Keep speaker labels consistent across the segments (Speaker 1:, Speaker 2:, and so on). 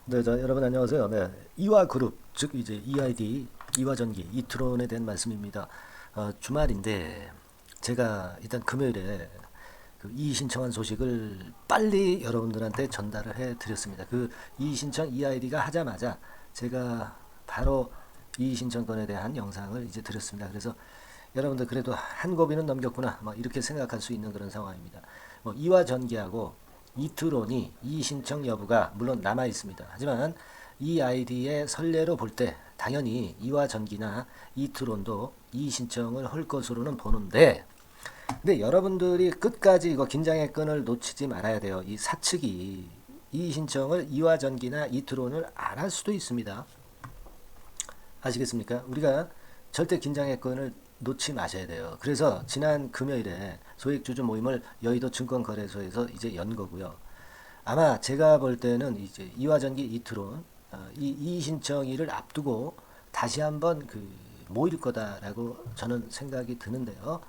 Speaker 1: 네, 여러분 안녕하세요. 네, 이화그룹 즉 이제 EID 이화전기 이트론에 대한 말씀입니다. 주말인데 제가 일단 금요일에 그 이의 신청한 소식을 빨리 여러분들한테 전달을 해드렸습니다. 그 이의 신청 EID가 하자마자 제가 바로 이의 신청권에 대한 영상을 이제 드렸습니다. 그래서 여러분들 그래도 한 고비는 넘겼구나 뭐 이렇게 생각할 수 있는 그런 상황입니다. 뭐 이화전기하고 이트론이 이의 신청 여부가 물론 남아 있습니다. 하지만 이 아이디의 선례로 볼 때 당연히 이화전기나 이트론도 이의 신청을 할 것으로는 보는데, 근데 여러분들이 끝까지 이거 긴장의 끈을 놓치지 말아야 돼요. 이 사측이 이의 신청을 이화전기나 이트론을 안 할 수도 있습니다. 아시겠습니까? 우리가 절대 긴장의 끈을 놓지 마셔야 돼요. 그래서 지난 금요일에 소액주주 모임을 여의도 증권거래소에서 이제 연 거고요. 아마 제가 볼 때는 이제 이화전기 이트론 이 이의신청일을 앞두고 다시 한번 그 모일 거다라고 저는 생각이 드는데요.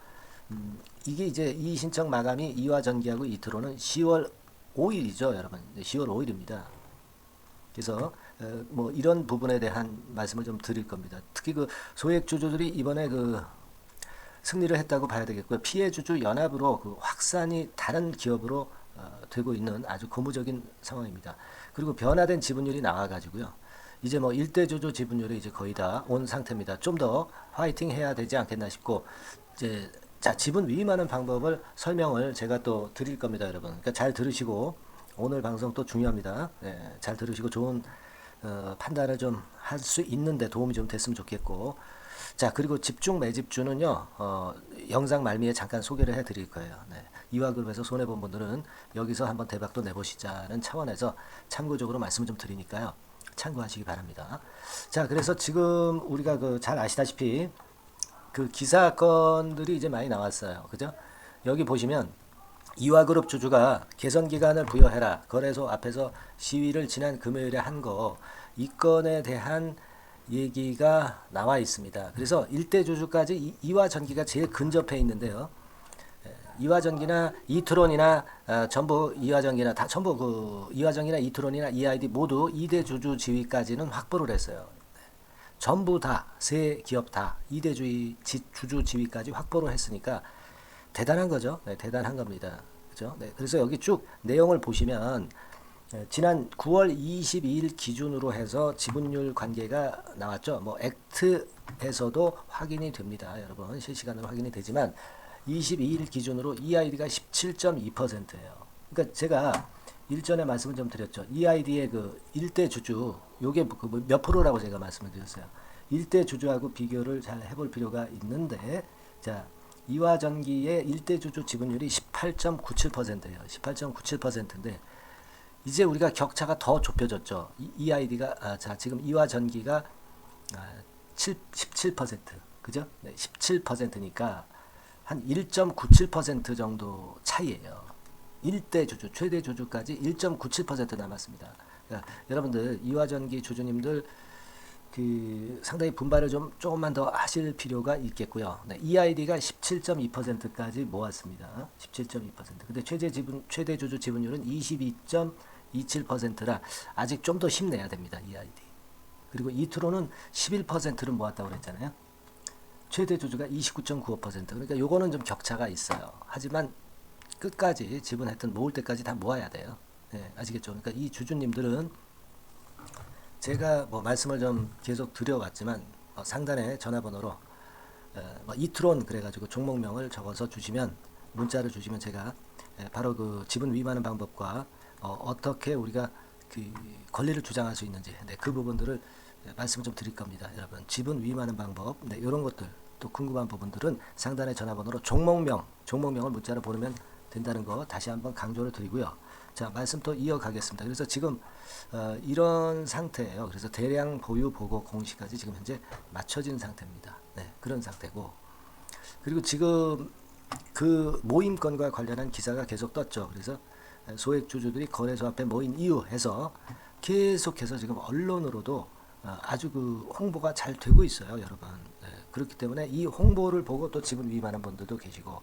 Speaker 1: 이게 이제 이의신청 마감이 이화전기하고 이트론은 10월 5일이죠, 여러분. 10월 5일입니다. 그래서 뭐 이런 부분에 대한 말씀을 좀 드릴 겁니다. 특히 그 소액주주들이 이번에 그 승리를 했다고 봐야 되겠고요. 피해주주 연합으로 그 확산이 다른 기업으로 되고 있는 아주 고무적인 상황입니다. 그리고 변화된 지분율이 나와가지고요. 이제 뭐 일대주주 지분율이 이제 거의 다 온 상태입니다. 좀 더 화이팅 해야 되지 않겠나 싶고, 이제 자, 지분 위임하는 방법을 설명을 제가 또 드릴 겁니다, 여러분. 그러니까 잘 들으시고, 오늘 방송 또 중요합니다. 네, 잘 들으시고 좋은 판단을 좀 할 수 있는데 도움이 좀 됐으면 좋겠고, 자, 그리고 집중 매집주는요, 영상 말미에 잠깐 소개를 해 드릴 거예요. 네. 이화그룹에서 손해본 분들은 여기서 한번 대박도 내보시자는 차원에서 참고적으로 말씀을 좀 드리니까요. 참고하시기 바랍니다. 자, 그래서 지금 우리가 그 잘 아시다시피 그 기사건들이 이제 많이 나왔어요. 그죠? 여기 보시면 이화그룹 주주가 개선기간을 부여해라. 거래소 앞에서 시위를 지난 금요일에 한 거, 이 건에 대한 얘기가 나와 있습니다. 그래서 일대 주주까지 이화전기가 제일 근접해 있는데요. 이화전기나 이트론이나 전부 이화전기나 다 전부 그 이화전기나 이트론이나 EID 모두 2대 주주 지위까지는 확보를 했어요. 전부 다 세 기업 다 2대 주주 지위까지 확보를 했으니까 대단한 거죠. 네, 대단한 겁니다. 그죠? 네, 그래서 여기 쭉 내용을 보시면 지난 9월 22일 기준으로 해서 지분율 관계가 나왔죠. 뭐 액트에서도 확인이 됩니다. 여러분 실시간으로 확인이 되지만 22일 기준으로 EID가 17.2%예요. 그러니까 제가 일전에 말씀을 좀 드렸죠. EID의 그 일대 주주 요게 몇 프로라고 제가 말씀을 드렸어요. 일대 주주하고 비교를 잘 해볼 필요가 있는데, 자, 이화전기의 일대 주주 지분율이 18.97%예요. 18.97%인데 이제 우리가 격차가 더 좁혀졌죠. EID가 자, 지금 이화전기가 17% 그죠? 네, 17%니까 한 1.97% 정도 차이예요. 1대 주주, 최대 주주까지 1.97% 남았습니다. 그러니까 여러분들 이화전기 주주님들 그 상당히 분발을 좀 조금만 더 하실 필요가 있겠고요. 네, EID가 17.2%까지 모았습니다. 17.2%. 근데 최대 주주 지분율은 22.27%라 아직 좀 더 힘내야 됩니다. EID. 그리고 이트로는 11%를 모았다고 그랬잖아요. 최대 주주가 29.95%. 그러니까 요거는 좀 격차가 있어요. 하지만 끝까지 지분했던 모을 때까지 다 모아야 돼요. 네, 아시겠죠? 그러니까 이 주주님들은 제가 뭐 말씀을 좀 계속 드려왔지만 상단에 전화번호로 뭐 이트론 그래가지고 종목명을 적어서 주시면, 문자를 주시면 제가 바로 그 지분 위임하는 방법과 어떻게 우리가 그 권리를 주장할 수 있는지, 네, 그 부분들을 말씀 좀 드릴 겁니다. 여러분 지분 위임하는 방법, 네, 이런 것들 또 궁금한 부분들은 상단의 전화번호로 종목명을 문자로 보내면 된다는 거 다시 한번 강조를 드리고요. 자, 말씀 또 이어가겠습니다. 그래서 지금 이런 상태예요. 그래서 대량 보유 보고 공시까지 지금 현재 맞춰진 상태입니다. 네, 그런 상태고, 그리고 지금 그 모임건과 관련한 기사가 계속 떴죠. 그래서 소액 주주들이 거래소 앞에 모인 이유 해서 계속해서 지금 언론으로도 아주 그 홍보가 잘 되고 있어요, 여러분. 네, 그렇기 때문에 이 홍보를 보고 또 지분 위임하는 분들도 계시고,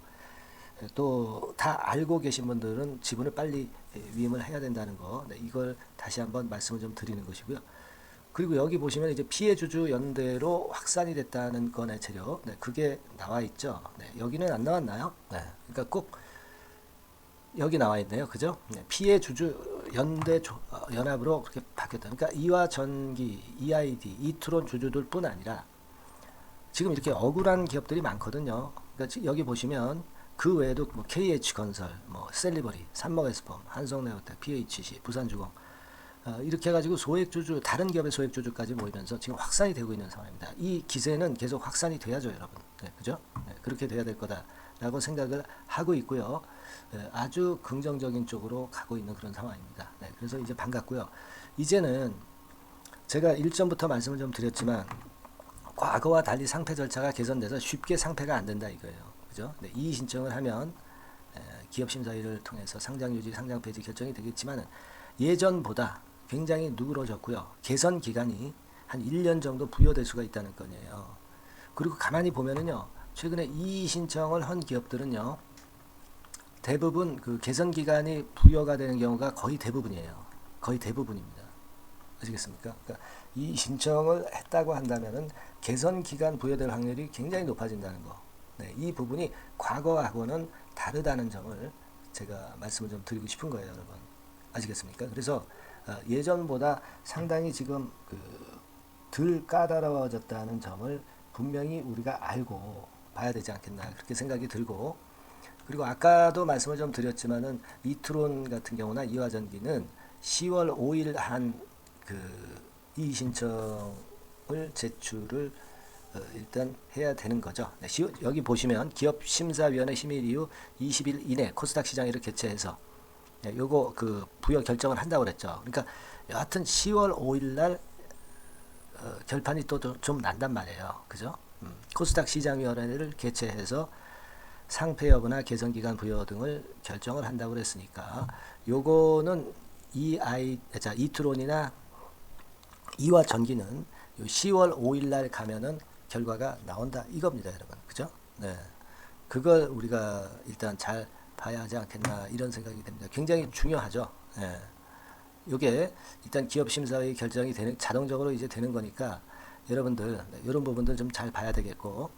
Speaker 1: 또 다 알고 계신 분들은 지분을 빨리 위임을 해야 된다는 거, 네, 이걸 다시 한번 말씀을 좀 드리는 것이고요. 그리고 여기 보시면 이제 피해주주 연대로 확산이 됐다는 건의 재료, 네, 그게 나와 있죠. 네, 여기는 안 나왔나요? 네, 그러니까 꼭 여기 나와 있네요. 그죠? 네, 피해주주 연대 연합으로 그렇게 바뀌었다. 그러니까 이화전기, EID, 이트론 주주들뿐 아니라 지금 이렇게 억울한 기업들이 많거든요. 그러니까 여기 보시면 그 외에도 뭐 KH건설, 뭐 셀리버리, 삼목에스폼, 한성네오텍, PHC, 부산주공 이렇게 해가지고 소액주주, 다른 기업의 소액주주까지 모이면서 지금 확산이 되고 있는 상황입니다. 이 기세는 계속 확산이 돼야죠, 여러분. 네, 그죠? 네, 그렇게 돼야 될 거다라고 생각을 하고 있고요. 네, 아주 긍정적인 쪽으로 가고 있는 그런 상황입니다. 네, 그래서 이제 반갑고요. 이제는 제가 일전부터 말씀을 좀 드렸지만 과거와 달리 상패 절차가 개선돼서 쉽게 상패가 안 된다 이거예요. 그죠? 네, 이의 신청을 하면 기업 심사위를 통해서 상장 유지, 상장 폐지 결정이 되겠지만 예전보다 굉장히 누그러졌고요. 개선 기간이 한 1년 정도 부여될 수가 있다는 거예요. 그리고 가만히 보면은요. 최근에 이의 신청을 한 기업들은요. 대부분 그 개선 기간이 부여가 되는 경우가 거의 대부분이에요. 거의 대부분입니다. 아시겠습니까? 그러니까 이 신청을 했다고 한다면은 개선 기간 부여될 확률이 굉장히 높아진다는 거. 네, 이 부분이 과거하고는 다르다는 점을 제가 말씀을 좀 드리고 싶은 거예요, 여러분. 아시겠습니까? 그래서 예전보다 상당히 지금 덜 까다로워졌다는 점을 분명히 우리가 알고 봐야 되지 않겠나 그렇게 생각이 들고, 그리고 아까도 말씀을 좀 드렸지만은 이트론 같은 경우나 이화전기는 10월 5일 한 이의 신청을 제출을 일단 해야 되는 거죠. 네, 여기 보시면 기업심사위원회 심의 이후 20일 이내 코스닥 시장회를 개최해서 요거 부여 결정을 한다고 그랬죠. 그러니까 여하튼 10월 5일 날 결판이 또 좀 난단 말이에요. 그죠? 코스닥 시장위원회를 개최해서 상패 여부나 개선 기간 부여 등을 결정을 한다고 그랬으니까 요거는 이트론이나 이와 전기는 10월 5일 날 가면은 결과가 나온다 이겁니다, 여러분. 그죠? 네. 그걸 우리가 일단 잘 봐야 하지 않겠나 이런 생각이 듭니다. 굉장히 중요하죠. 예. 이게 일단 기업 심사의 결정이 되는 자동적으로 이제 되는 거니까 여러분들 이런 부분들 좀 잘 봐야 되겠고,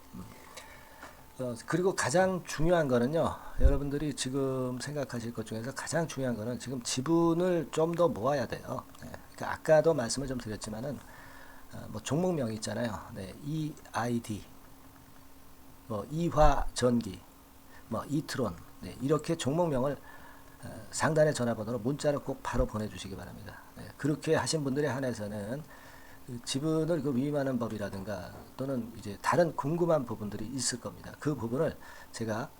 Speaker 1: 그리고 가장 중요한 거는요, 여러분들이 지금 생각하실 것 중에서 가장 중요한 거는 지금 지분을 좀 더 모아야 돼요. 네. 그러니까 아까도 말씀을 좀 드렸지만은 뭐 종목명이 있잖아요. 네. EID, 뭐 이화전기, 뭐 이트론, 네. 이렇게 종목명을 상단의 전화번호로 문자로 꼭 바로 보내주시기 바랍니다. 네. 그렇게 하신 분들에 한해서는 지분을 위임하는 법이라든가 또는 이제 다른 궁금한 부분들이 있을 겁니다. 그 부분을 제가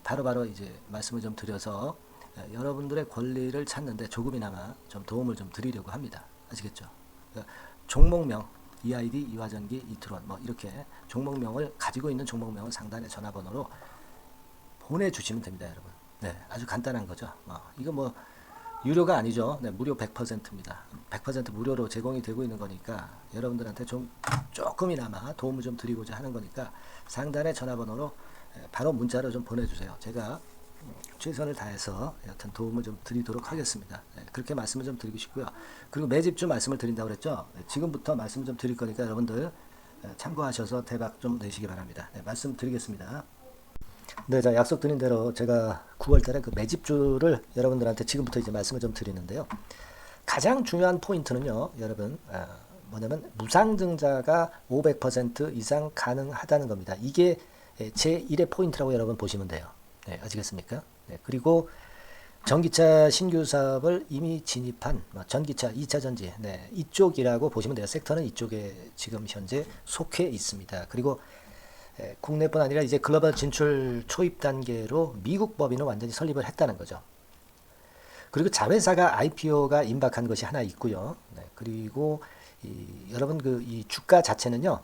Speaker 1: 바로바로 이제 말씀을 좀 드려서 여러분들의 권리를 찾는데 조금이나마 좀 도움을 좀 드리려고 합니다. 아시겠죠? 그러니까 종목명, EID, 이화전기, 이트론 뭐 이렇게 종목명을 가지고 있는 종목명을 상단의 전화번호로 보내주시면 됩니다, 여러분. 네, 아주 간단한 거죠. 이거 뭐 유료가 아니죠. 네, 무료 100%입니다. 100% 무료로 제공이 되고 있는 거니까 여러분들한테 좀 조금이나마 도움을 좀 드리고자 하는 거니까 상단의 전화번호로 바로 문자로 좀 보내주세요. 제가 최선을 다해서 여튼 도움을 좀 드리도록 하겠습니다. 네, 그렇게 말씀을 좀 드리고 싶고요. 그리고 매집주 말씀을 드린다고 그랬죠. 네, 지금부터 말씀 좀 드릴 거니까 여러분들 참고하셔서 대박 좀 내시기 바랍니다. 네, 말씀 드리겠습니다. 네, 자, 약속드린 대로 제가 9월달에 그 매집주를 여러분들한테 지금부터 이제 말씀을 좀 드리는데요. 가장 중요한 포인트는요, 여러분, 뭐냐면 무상증자가 500% 이상 가능하다는 겁니다. 이게 제 1의 포인트라고 여러분 보시면 돼요. 네, 아시겠습니까? 네, 그리고 전기차 신규 사업을 이미 진입한 전기차 2차 전지, 네, 이쪽이라고 보시면 돼요. 섹터는 이쪽에 지금 현재 속해 있습니다. 그리고 국내뿐 아니라 이제 글로벌 진출 초입 단계로 미국 법인을 완전히 설립을 했다는 거죠. 그리고 자회사가 IPO가 임박한 것이 하나 있고요. 네, 그리고 여러분 이 주가 자체는요,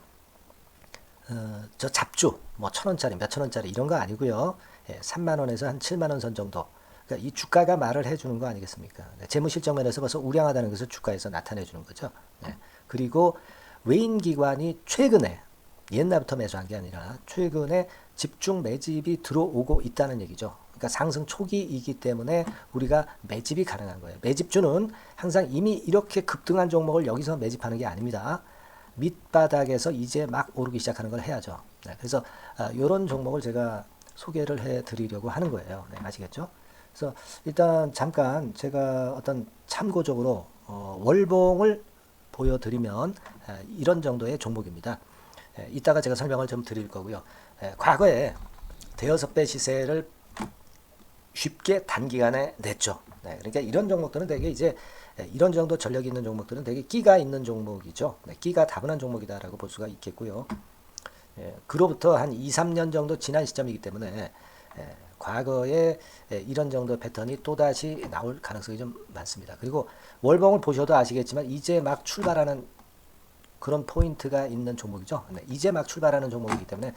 Speaker 1: 저 잡주 뭐 1,000원짜리 몇천 원짜리 이런 거 아니고요. 3만 원에서 한 7만 원 선 정도. 그러니까 이 주가가 말을 해주는 거 아니겠습니까? 네, 재무실적 면에서 벌써 우량하다는 것을 주가에서 나타내 주는 거죠. 네, 그리고 외인 기관이 최근에 옛날부터 매수한 게 아니라 최근에 집중 매집이 들어오고 있다는 얘기죠. 그러니까 상승 초기이기 때문에 우리가 매집이 가능한 거예요. 매집주는 항상 이미 이렇게 급등한 종목을 여기서 매집하는 게 아닙니다. 밑바닥에서 이제 막 오르기 시작하는 걸 해야죠. 네, 그래서 이런 종목을 제가 소개를 해드리려고 하는 거예요. 네, 아시겠죠? 그래서 일단 잠깐 제가 어떤 참고적으로 월봉을 보여드리면 이런 정도의 종목입니다. 이따가 제가 설명을 좀 드릴 거고요. 과거에 대여섯 배 시세를 쉽게 단기간에 냈죠. 네, 그러니까 이런 종목들은 되게 이제 이런 정도 전력이 있는 종목들은 되게 끼가 있는 종목이죠. 네, 끼가 다분한 종목이다라고 볼 수가 있겠고요. 그로부터 한 2, 3년 정도 지난 시점이기 때문에 과거에 이런 정도 패턴이 또다시 나올 가능성이 좀 많습니다. 그리고 월봉을 보셔도 아시겠지만 이제 막 출발하는 그런 포인트가 있는 종목이죠. 네, 이제 막 출발하는 종목이기 때문에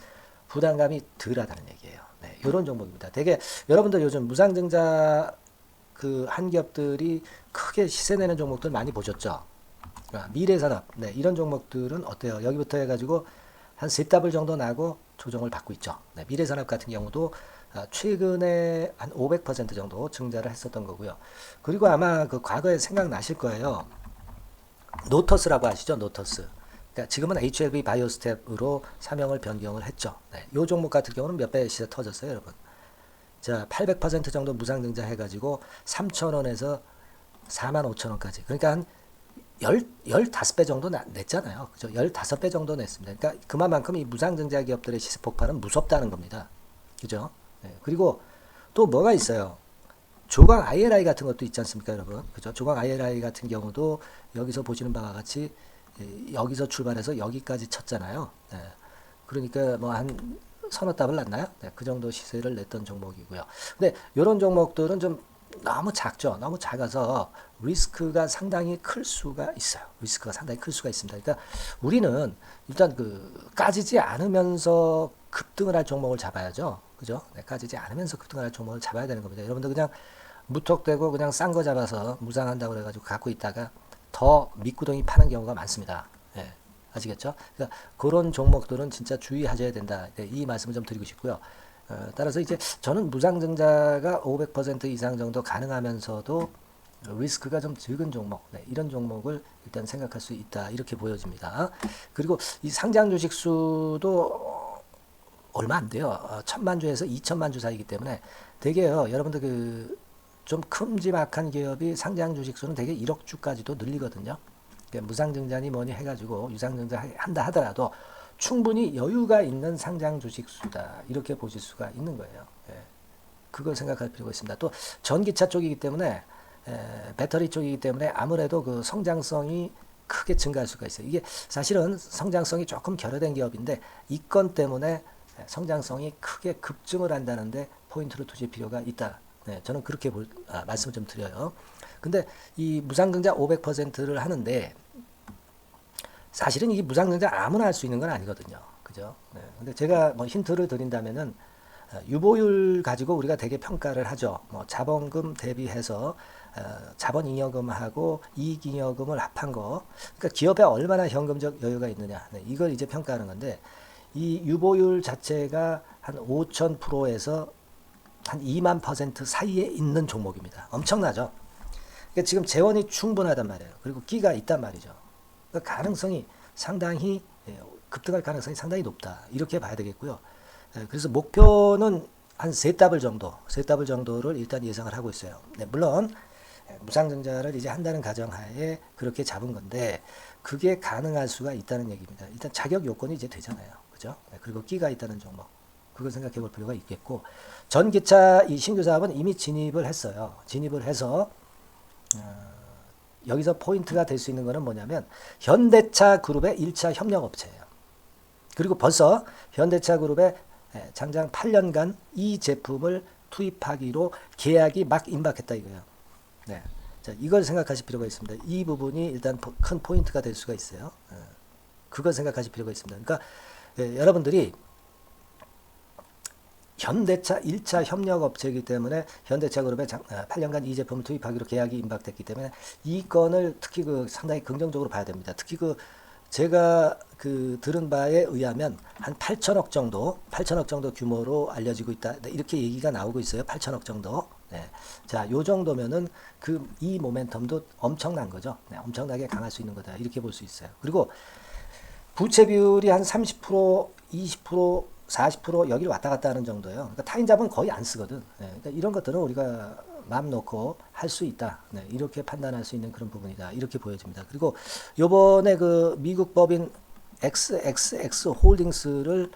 Speaker 1: 부담감이 덜하다는 얘기예요. 네, 이런 종목입니다. 되게 여러분들 요즘 무상증자 그 한기업들이 크게 시세 내는 종목들 많이 보셨죠? 미래산업, 네, 이런 종목들은 어때요? 여기부터 해가지고 한 세 더블 정도 나고 조정을 받고 있죠. 네, 미래산업 같은 경우도 최근에 한 500% 정도 증자를 했었던 거고요. 그리고 아마 그 과거에 생각나실 거예요. 노터스라고 아시죠? 노터스. 그러니까 지금은 HLB 바이오스텝으로 사명을 변경을 했죠. 네, 이 종목 같은 경우는 몇 배 시세 터졌어요, 여러분. 자, 800% 정도 무상증자 해가지고 3,000원에서 45,000원까지. 그러니까 한 15배 정도 냈잖아요. 그죠? 15배 정도 냈습니다. 그러니까 그만큼 이 무상증자 기업들의 시세 폭발은 무섭다는 겁니다. 그죠? 네, 그리고 또 뭐가 있어요? 조각 IRI 같은 것도 있지 않습니까, 여러분? 그죠? 조각 IRI 같은 경우도 여기서 보시는 바와 같이 여기서 출발해서 여기까지 쳤잖아요. 네. 그러니까 뭐 한 서너 답을 났나요? 네, 그 정도 시세를 냈던 종목이고요. 근데 이런 종목들은 좀 너무 작죠. 너무 작아서 리스크가 상당히 클 수가 있어요. 리스크가 상당히 클 수가 있습니다. 그러니까 우리는 일단 그 까지지 않으면서 급등을 할 종목을 잡아야죠. 그죠? 네, 까지지 않으면서 급등을 할 종목을 잡아야 되는 겁니다. 여러분들 그냥 무턱대고 그냥 싼 거 잡아서 무상한다고 그래가지고 갖고 있다가 더 밑구덩이 파는 경우가 많습니다. 예, 아시겠죠? 그러니까 그런 종목들은 진짜 주의하셔야 된다. 네, 이 말씀을 좀 드리고 싶고요. 따라서 이제 저는 무상증자가 500% 이상 정도 가능하면서도 리스크가 좀 적은 종목, 네, 이런 종목을 일단 생각할 수 있다. 이렇게 보여집니다. 그리고 이 상장 주식 수도 얼마 안 돼요. 1,000만 주에서 2천만 주 사이기 때문에 되게요. 여러분들 그 좀 큼지막한 기업이 상장 주식 수는 되게 1억 주까지도 늘리거든요. 그러니까 무상증자니 뭐니 해가지고 유상증자 한다 하더라도 충분히 여유가 있는 상장 주식 수다. 이렇게 보실 수가 있는 거예요. 예. 그걸 생각할 필요가 있습니다. 또 전기차 쪽이기 때문에 배터리 쪽이기 때문에 아무래도 그 성장성이 크게 증가할 수가 있어요. 이게 사실은 성장성이 조금 결여된 기업인데 이 건 때문에 성장성이 크게 급증을 한다는데 포인트를 두실 필요가 있다. 네, 저는 그렇게 말씀을 좀 드려요. 근데 이 무상증자 500%를 하는데 사실은 이게 무상증자 아무나 할 수 있는 건 아니거든요. 그죠? 네, 근데 제가 뭐 힌트를 드린다면은 유보율 가지고 우리가 되게 평가를 하죠. 뭐 자본금 대비해서 자본잉여금하고 이익잉여금을 합한 거. 그러니까 기업에 얼마나 현금적 여유가 있느냐. 네, 이걸 이제 평가하는 건데 이 유보율 자체가 한 5,000%에서 한 2만% 사이에 있는 종목입니다. 엄청나죠? 그러니까 지금 재원이 충분하단 말이에요. 그리고 끼가 있단 말이죠. 그러니까 가능성이 상당히 급등할 가능성이 상당히 높다. 이렇게 봐야 되겠고요. 그래서 목표는 한 세 더블 정도, 세 더블 정도를 일단 예상을 하고 있어요. 네, 물론 무상증자를 이제 한다는 가정하에 그렇게 잡은 건데 그게 가능할 수가 있다는 얘기입니다. 일단 자격 요건이 이제 되잖아요. 그죠? 네, 그리고 끼가 있다는 종목. 그걸 생각해 볼 필요가 있겠고 전기차 이 신규 사업은 이미 진입을 했어요. 진입을 해서 여기서 포인트가 될 수 있는 거는 뭐냐면 현대차 그룹의 1차 협력 업체예요. 그리고 벌써 현대차 그룹의 장장 8년간 이 제품을 투입하기로 계약이 막 임박했다 이거예요. 네. 자, 이걸 생각하실 필요가 있습니다. 이 부분이 일단 큰 포인트가 될 수가 있어요. 그걸 생각하실 필요가 있습니다. 그러니까 여러분들이 현대차 1차 협력업체이기 때문에 현대차 그룹에 8년간 이 제품을 투입하기로 계약이 임박됐기 때문에 이 건을 특히 그 상당히 긍정적으로 봐야 됩니다. 특히 그 제가 그 들은 바에 의하면 한 8천억 정도 규모로 알려지고 있다. 네, 이렇게 얘기가 나오고 있어요. 8천억 정도. 네. 자, 요 정도면은 이 모멘텀도 엄청난 거죠. 네, 엄청나게 강할 수 있는 거다. 이렇게 볼 수 있어요. 그리고 부채 비율이 한 30%, 20%, 40% 여기를 왔다 갔다 하는 정도예요. 그러니까 타인자본 거의 안 쓰거든. 네, 그러니까 이런 것들은 우리가 마음 놓고 할 수 있다. 네, 이렇게 판단할 수 있는 그런 부분이다. 이렇게 보여집니다. 그리고 요번에 그 미국 법인 XXX 홀딩스를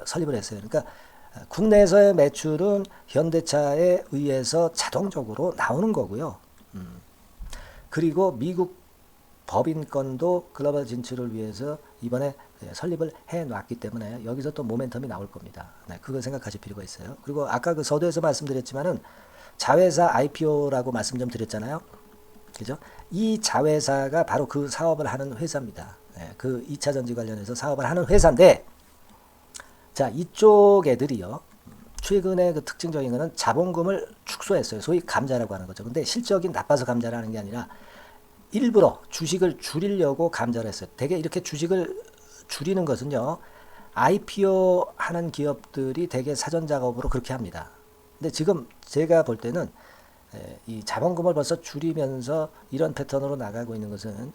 Speaker 1: 설립을 했어요. 그러니까 국내에서의 매출은 현대차에 의해서 자동적으로 나오는 거고요. 그리고 미국 법인권도 글로벌 진출을 위해서 이번에 설립을 해 놨기 때문에 여기서 또 모멘텀이 나올 겁니다. 네, 그걸 생각하실 필요가 있어요. 그리고 아까 그 서두에서 말씀드렸지만은 자회사 IPO라고 말씀 좀 드렸잖아요. 그죠? 이 자회사가 바로 그 사업을 하는 회사입니다. 네, 그 2차 전지 관련해서 사업을 하는 회사인데, 자, 이쪽 애들이요. 최근에 그 특징적인 거는 자본금을 축소했어요. 소위 감자라고 하는 거죠. 근데 실적이 나빠서 감자를 하는 게 아니라 일부러 주식을 줄이려고 감자를 했어요. 대개 이렇게 주식을 줄이는 것은요, IPO 하는 기업들이 대개 사전 작업으로 그렇게 합니다. 근데 지금 제가 볼 때는 이 자본금을 벌써 줄이면서 이런 패턴으로 나가고 있는 것은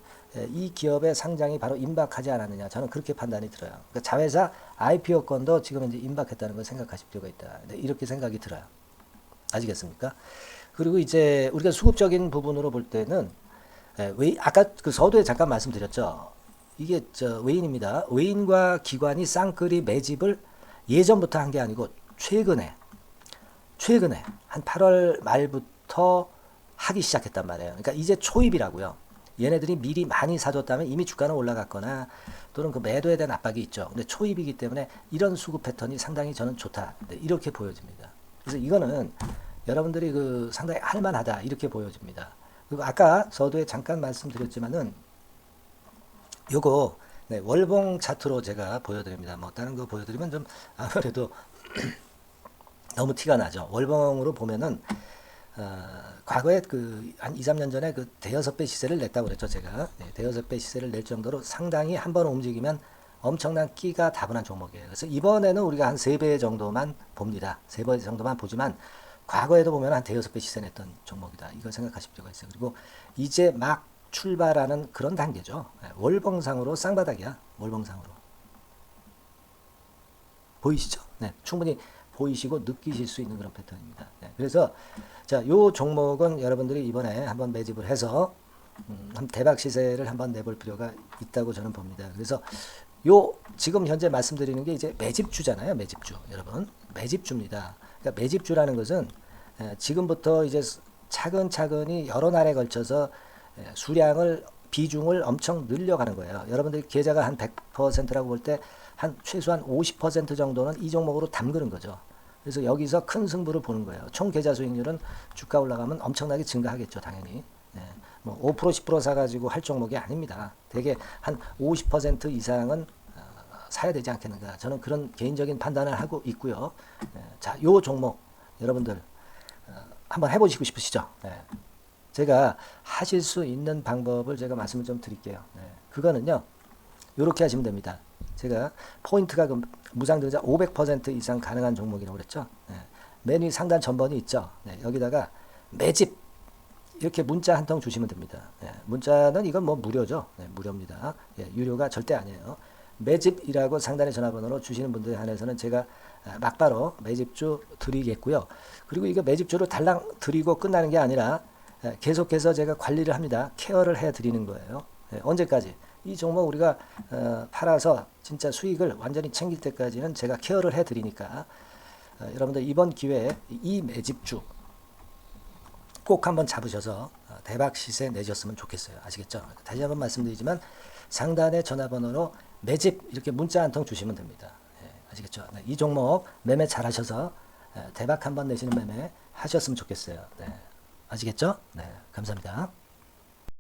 Speaker 1: 이 기업의 상장이 바로 임박하지 않았느냐, 저는 그렇게 판단이 들어요. 그러니까 자회사 IPO권도 지금 이제 임박했다는 걸 생각하실 필요가 있다. 이렇게 생각이 들어요. 아시겠습니까? 그리고 이제 우리가 수급적인 부분으로 볼 때는 아까 그 서두에 잠깐 말씀드렸죠. 이게 외인입니다. 외인과 기관이 쌍끌이 매집을 예전부터 한 게 아니고 최근에 한 8월 말부터 하기 시작했단 말이에요. 그러니까 이제 초입이라고요. 얘네들이 미리 많이 사줬다면 이미 주가는 올라갔거나 또는 그 매도에 대한 압박이 있죠. 근데 초입이기 때문에 이런 수급 패턴이 상당히 저는 좋다. 이렇게 보여집니다. 그래서 이거는 여러분들이 그 상당히 할만하다. 이렇게 보여집니다. 그리고 아까 서두에 잠깐 말씀드렸지만은 요거 월봉 차트로 제가 보여드립니다. 뭐 다른 거 보여드리면 좀 아무래도 너무 티가 나죠. 월봉으로 보면은 과거에 그 한 2, 3년 전에 그 대여섯 배 시세를 냈다고 그랬죠, 제가. 네, 대여섯 배 시세를 낼 정도로 상당히 한번 움직이면 엄청난 끼가 다분한 종목이에요. 그래서 이번에는 우리가 한 3배 정도만 봅니다. 3배 정도만 보지만 과거에도 보면 한 대여섯 배 시세 냈던 종목이다. 이걸 생각하실 필요가 있어요. 그리고 이제 막 출발하는 그런 단계죠. 월봉상으로 쌍바닥이야. 월봉상으로. 보이시죠? 네, 충분히 보이시고 느끼실 수 있는 그런 패턴입니다. 네, 그래서 자, 요 종목은 여러분들이 이번에 한번 매집을 해서 대박 시세를 한번 내볼 필요가 있다고 저는 봅니다. 그래서 요 지금 현재 말씀드리는 게 이제 매집주잖아요. 매집주. 여러분, 매집주입니다. 그러니까 매집주라는 것은 지금부터 이제 차근차근히 여러 날에 걸쳐서 수량을 비중을 엄청 늘려가는 거예요. 여러분들 계좌가 한 100%라고 볼 때 한 최소한 50% 정도는 이 종목으로 담그는 거죠. 그래서 여기서 큰 승부를 보는 거예요. 총 계좌 수익률은 주가 올라가면 엄청나게 증가하겠죠, 당연히. 뭐 5% 10% 사가지고 할 종목이 아닙니다. 되게 한 50% 이상은 사야 되지 않겠는가. 저는 그런 개인적인 판단을 하고 있고요. 자, 요 종목 여러분들 한번 해보시고 싶으시죠? 제가 하실 수 있는 방법을 제가 말씀을 좀 드릴게요. 그거는요, 이렇게 하시면 됩니다. 제가 포인트가 무상증자 500% 이상 가능한 종목이라고 그랬죠. 맨 위 상단 전번이 있죠. 여기다가 매집 이렇게 문자 한 통 주시면 됩니다. 문자는 이건 뭐 무료죠. 무료입니다. 유료가 절대 아니에요. 매집이라고 상단의 전화번호로 주시는 분들에 한해서는 제가 막바로 매집주 드리겠고요. 그리고 이거 매집주를 달랑 드리고 끝나는 게 아니라 계속해서 제가 관리를 합니다. 케어를 해 드리는 거예요. 언제까지? 이 종목 우리가 팔아서 진짜 수익을 완전히 챙길 때까지는 제가 케어를 해 드리니까 여러분들 이번 기회에 이 매집주 꼭 한번 잡으셔서 대박 시세 내셨으면 좋겠어요. 아시겠죠? 다시 한번 말씀드리지만 상단의 전화번호로 매집 이렇게 문자 한 통 주시면 됩니다. 아시겠죠? 이 종목 매매 잘 하셔서 대박 한번 내시는 매매 하셨으면 좋겠어요. 아시겠죠? 감사합니다.